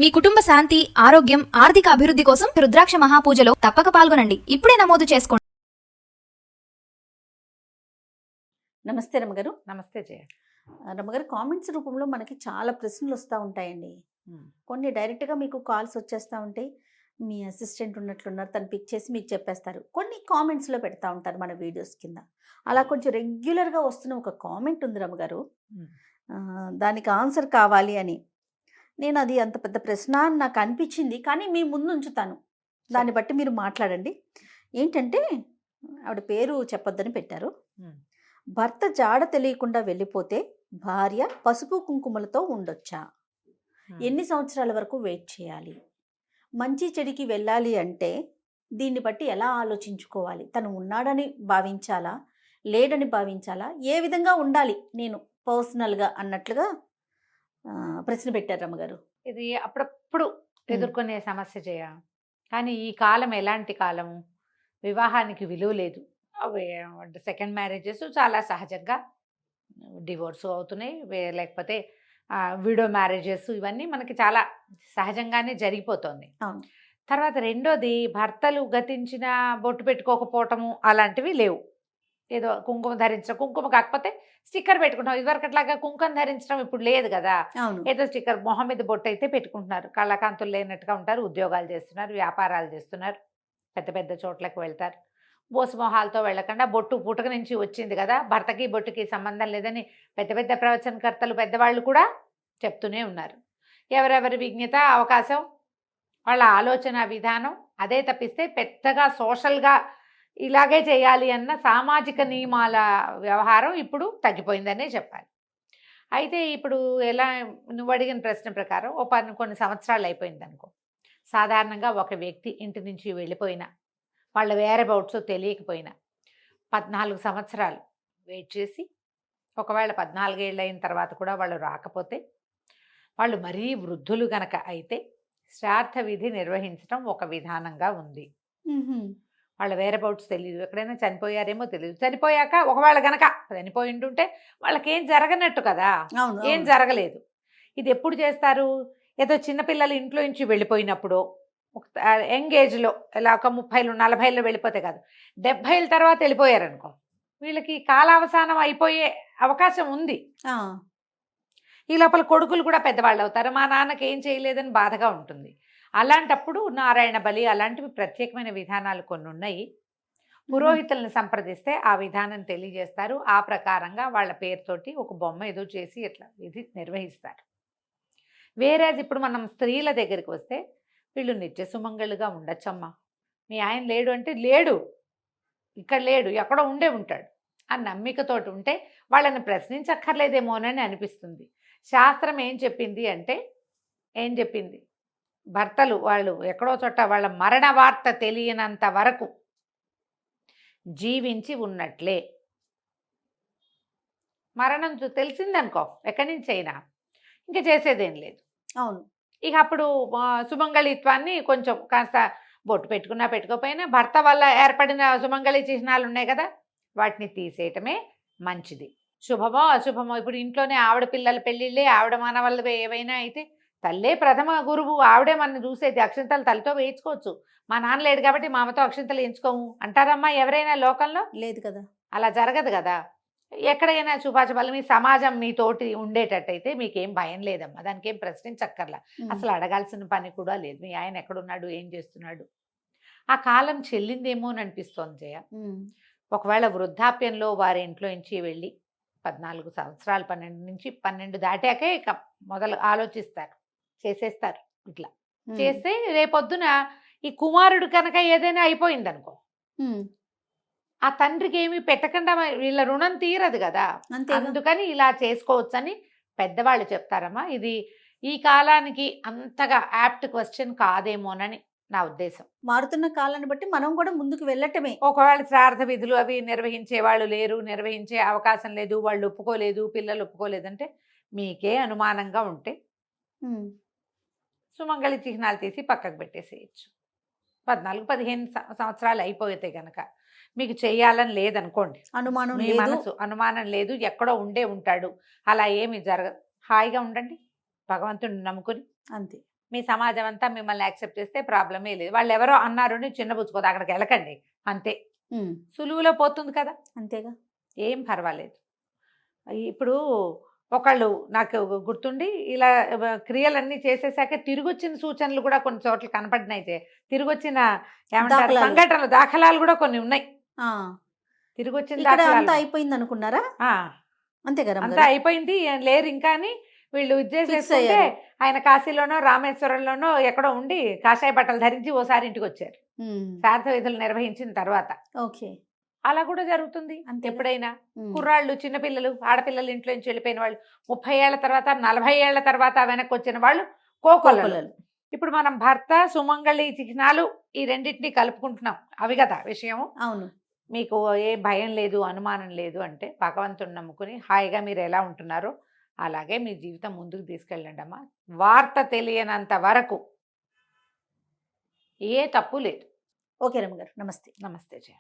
మీ కుటుంబ శాంతి, ఆరోగ్యం, ఆర్థిక అభివృద్ధి కోసం రుద్రాక్ష మహాపూజలో తప్పక పాల్గొనండి. ఇప్పుడే నమోదు చేసుకోండి. నమస్తే రమ్మగారు. నమస్తే జయ. రమ్మగారు, కామెంట్స్ రూపంలో మనకి చాలా ప్రశ్నలు వస్తూ ఉంటాయండి. కొన్ని డైరెక్ట్గా మీకు కాల్స్ వచ్చేస్తూ ఉంటాయి. మీ అసిస్టెంట్ ఉన్నట్లున్నారు, తను పిక్ చేసి మీకు చెప్పేస్తారు. కొన్ని కామెంట్స్లో పెడతా ఉంటారు మన వీడియోస్ కింద. అలా కొంచెం రెగ్యులర్గా వస్తున్న ఒక కామెంట్ ఉంది రమ్మగారు, దానికి ఆన్సర్ కావాలి అని. నేను అది అంత పెద్ద ప్రశ్న అని నాకు అనిపించింది, కానీ మీ ముందు ఉంచుతాను, దాన్ని బట్టి మీరు మాట్లాడండి. ఏంటంటే ఆవిడ పేరు చెప్పొద్దని పెట్టారు. భర్త జాడ తెలియకుండా వెళ్ళిపోతే భార్య పసుపు కుంకుమలతో ఉండొచ్చా? ఎన్ని సంవత్సరాల వరకు వెయిట్ చేయాలి? మంచి చెడికి వెళ్ళాలి అంటే దీన్ని బట్టి ఎలా ఆలోచించుకోవాలి? తను ఉన్నాడని భావించాలా, లేడని భావించాలా, ఏ విధంగా ఉండాలి నేను పర్సనల్గా అన్నట్లుగా ప్రశ్న పెట్టారు రమ్మగారు. ఇది అప్పుడప్పుడు ఎదుర్కొనే సమస్య జయ. కానీ ఈ కాలం ఎలాంటి కాలం? వివాహానికి విలువ లేదు. సెకండ్ మ్యారేజెస్ చాలా సహజంగా డివోర్స్ అవుతున్నాయి, లేకపోతే విడో మ్యారేజెస్, ఇవన్నీ మనకి చాలా సహజంగానే జరిగిపోతుంది. తర్వాత రెండోది, భర్తలు గతించిన బొట్టు పెట్టుకోకపోవటము అలాంటివి లేవు. ఏదో కుంకుమ ధరించడం, కుంకుమ కాకపోతే స్టిక్కర్ పెట్టుకుంటాం. ఇదివరకట్లాగా కుంకుమ ధరించడం ఇప్పుడు లేదు కదా. ఏదో స్టిక్కర్, మొహం మీద బొట్టు అయితే పెట్టుకుంటున్నారు. కళ్ళకాంతులు లేనట్టుగా ఉంటారు, ఉద్యోగాలు చేస్తున్నారు, వ్యాపారాలు చేస్తున్నారు, పెద్ద పెద్ద చోట్లకు వెళ్తారు. బోసు మొహాలతో వెళ్ళకుండా బొట్టు పుట్టుక నుంచి వచ్చింది కదా, భర్తకి బొట్టుకి సంబంధం లేదని పెద్ద పెద్ద ప్రవచనకర్తలు పెద్దవాళ్ళు కూడా చెప్తూనే ఉన్నారు. ఎవరెవరి విజ్ఞత, అవకాశం, వాళ్ళ ఆలోచన విధానం అదే తప్పిస్తే పెద్దగా సోషల్గా ఇలాగే చేయాలి అన్న సామాజిక నియమాల వ్యవహారం ఇప్పుడు తగ్గిపోయిందనే చెప్పాలి. అయితే ఇప్పుడు ఎలా, నువ్వు అడిగిన ప్రశ్న ప్రకారం కొన్ని సంవత్సరాలు అయిపోయింది అనుకో, సాధారణంగా ఒక వ్యక్తి ఇంటి నుంచి వెళ్ళిపోయినా, వాళ్ళ వేరబౌట్స్ తెలియకపోయినా 14 సంవత్సరాలు వెయిట్ చేసి, ఒకవేళ 14 ఏళ్ళు అయిన తర్వాత కూడా వాళ్ళు రాకపోతే, వాళ్ళు మరీ వృద్ధులు గనక అయితే శ్రాద్ధ విధి నిర్వహించడం ఒక విధానంగా ఉంది. వాళ్ళ వేరబౌట్స్ తెలియదు, ఎక్కడైనా చనిపోయారేమో తెలియదు. చనిపోయాక ఒకవేళ గనక చనిపోయి ఉంటుంటే వాళ్ళకేం జరగనట్టు కదా, ఏం జరగలేదు. ఇది ఎప్పుడు చేస్తారు? ఏదో చిన్నపిల్లలు ఇంట్లో నుంచి వెళ్ళిపోయినప్పుడు, యంగ్ ఏజ్లో ఇలా ఒక 30, 40 వెళ్ళిపోతే కాదు, 70 తర్వాత వెళ్ళిపోయారనుకో, వీళ్ళకి కాలావసానం అయిపోయే అవకాశం ఉంది. ఈ లోపల కొడుకులు కూడా పెద్దవాళ్ళు అవుతారు, మా నాన్నకి ఏం చేయలేదని బాధగా ఉంటుంది. అలాంటప్పుడు నారాయణ బలి అలాంటివి ప్రత్యేకమైన విధానాలు కొన్ని ఉన్నాయి. పురోహితులను సంప్రదిస్తే ఆ విధానం తెలియజేస్తారు. ఆ ప్రకారంగా వాళ్ళ పేరుతోటి ఒక బొమ్మ ఏదో చేసి ఇట్లా ఇది నిర్వహిస్తారు. వేరే ఇప్పుడు మనం స్త్రీల దగ్గరికి వస్తే, వీళ్ళు నిత్య సుమంగళుగా ఉండొచ్చమ్మా, మీ ఆయన లేడు అంటే లేడు, ఇక్కడ లేడు, ఎక్కడో ఉంటాడు ఆ నమ్మికతోటి ఉంటే వాళ్ళని ప్రశ్నించక్కర్లేదేమోనని అనిపిస్తుంది. శాస్త్రం ఏం చెప్పింది అంటే, ఏం చెప్పింది, భర్తలు వాళ్ళు ఎక్కడో చోట వాళ్ళ మరణ వార్త తెలియనంత వరకు జీవించి ఉన్నట్లే. మరణం తెలిసిందనుకో ఎక్కడి నుంచి అయినా ఇంకా చేసేదేం లేదు. అవును. ఇక అప్పుడు సుమంగళిత్వాన్ని కొంచెం కాస్త బొట్టు పెట్టుకున్నా పెట్టుకోకపోయినా భర్త వల్ల ఏర్పడిన సుమంగళి చిహ్నాలు ఉన్నాయి కదా, వాటిని తీసేయటమే మంచిది. శుభమో అశుభమో, ఇప్పుడు ఇంట్లోనే ఆవిడ పిల్లల పెళ్ళిళ్ళే, ఆవిడ మన వల్ల ఏవైనా అయితే తల్లే ప్రథమ గురువు, ఆవిడే మన చూసేది. అక్షింతలు తలతో వేయించుకోవచ్చు, మా నాన్న లేడు కాబట్టి మామతో అక్షింతలు వేయించుకోము అంటారమ్మా ఎవరైనా లోకంలో? లేదు కదా, అలా జరగదు కదా. ఎక్కడైనా శుభాశుభాలు మీ సమాజం మీతోటి ఉండేటట్టయితే మీకేం భయం లేదమ్మా, దానికి ఏం ప్రశ్నించక్కర్లా, అసలు అడగాల్సిన పని కూడా లేదు. మీ ఆయన ఎక్కడున్నాడు, ఏం చేస్తున్నాడు, ఆ కాలం చెల్లిందేమో అని అనిపిస్తోంది జయ. ఒకవేళ వృద్ధాప్యంలో వారి ఇంట్లో నుంచి వెళ్ళి 14 సంవత్సరాలు, 12 నుంచి 12 దాటాకే ఇక మొదలు ఆలోచిస్తారు, చేసేస్తారు. ఇట్లా చేస్తే రేపొద్దున ఈ కుమారుడు కనుక ఏదైనా అయిపోయింది అనుకో, ఆ తండ్రికి ఏమి పెట్టకుండా వీళ్ళ రుణం తీరదు కదా. అందుకని ఇలా చేసుకోవచ్చని పెద్దవాళ్ళు చెప్తారమ్మా. ఇది ఈ కాలానికి అంతగా యాప్ట్ క్వశ్చన్ కాదేమోనని నా ఉద్దేశం. మారుతున్న కాలాన్ని బట్టి మనం కూడా ముందుకు వెళ్ళటమే. ఒకవేళ శ్రాద్ధ విధులు అవి నిర్వహించే వాళ్ళు లేరు, నిర్వహించే అవకాశం లేదు, వాళ్ళు ఒప్పుకోలేదు, పిల్లలు ఒప్పుకోలేదంటే, మీకే అనుమానంగా ఉంటే సుమంగళి చిహ్నాలు తీసి పక్కకు పెట్టేసేయచ్చు. 14, 15 సంవత్సరాలు అయిపోతే కనుక మీకు చేయాలని లేదనుకోండి, మీ మనసు అనుమానం లేదు, ఎక్కడో ఉంటాడు, అలా ఏమి జరగదు, హాయిగా ఉండండి, భగవంతుడిని నమ్ముకుని. అంతే. మీ సమాజం అంతా మిమ్మల్ని యాక్సెప్ట్ చేస్తే ప్రాబ్లమే లేదు. వాళ్ళు ఎవరో అన్నారు అని చిన్నబుచ్చుకోదు, అక్కడికి వెళ్ళకండి అంతే. ఉమ్, సులువులో పోతుంది కదా, అంతేగా. ఏం పర్వాలేదు. ఇప్పుడు ఒకళ్ళు నాకు గుర్తుండి ఇలా క్రియలన్నీ చేసేసాక తిరిగొచ్చిన సూచనలు కూడా కొన్ని చోట్ల కనపడినాయి. తిరిగొచ్చిన ఏమంటారు దాఖలాలు. సంఘటనలు, దాఖలాలు కూడా కొన్ని ఉన్నాయి. ఆ, తిరిగొచ్చిన ఇక్కడ అంతా దాఖలాలు. అయిపోయింది అనుకున్నారా? ఆ, అంతే కదా అంతా అయిపోయింది, ఏం లేరు ఇంకా అని వీళ్ళు ఇది చేసేస్తుంటే అయ్యారు. ఆయన కాశీలోనో రామేశ్వరంలోనో ఎక్కడో ఉండి కాషాయ బట్టలు ధరించి ఓసారి ఇంటికి వచ్చారు శ్రాద్ధ విధులు నిర్వహించిన తర్వాత. ఓకే. అలా కూడా జరుగుతుంది అంతే. ఎప్పుడైనా. కుర్రాళ్ళు, చిన్నపిల్లలు, ఆడపిల్లలు ఇంట్లో నుంచి వెళ్ళిపోయిన వాళ్ళు 30 ఏళ్ల తర్వాత 40 ఏళ్ల తర్వాత వెనక్కి వచ్చిన వాళ్ళు కోకొల్లలు. కోకొల్లలు. ఇప్పుడు మనం భర్త, సుమంగళి చిహ్నాలు ఈ రెండింటినీ కలుపుకుంటున్నాం, అవి కదా విషయం. అవును. మీకు ఏ భయం లేదు, అనుమానం లేదు అంటే భగవంతుని నమ్ముకుని హాయిగా మీరు ఎలా ఉంటున్నారో అలాగే మీ జీవితం ముందుకు తీసుకెళ్ళండి అమ్మా. వార్త తెలియనంత వరకు ఏ తప్పు లేదు. ఓకే రమ్య గారు, నమస్తే. నమస్తే జయ.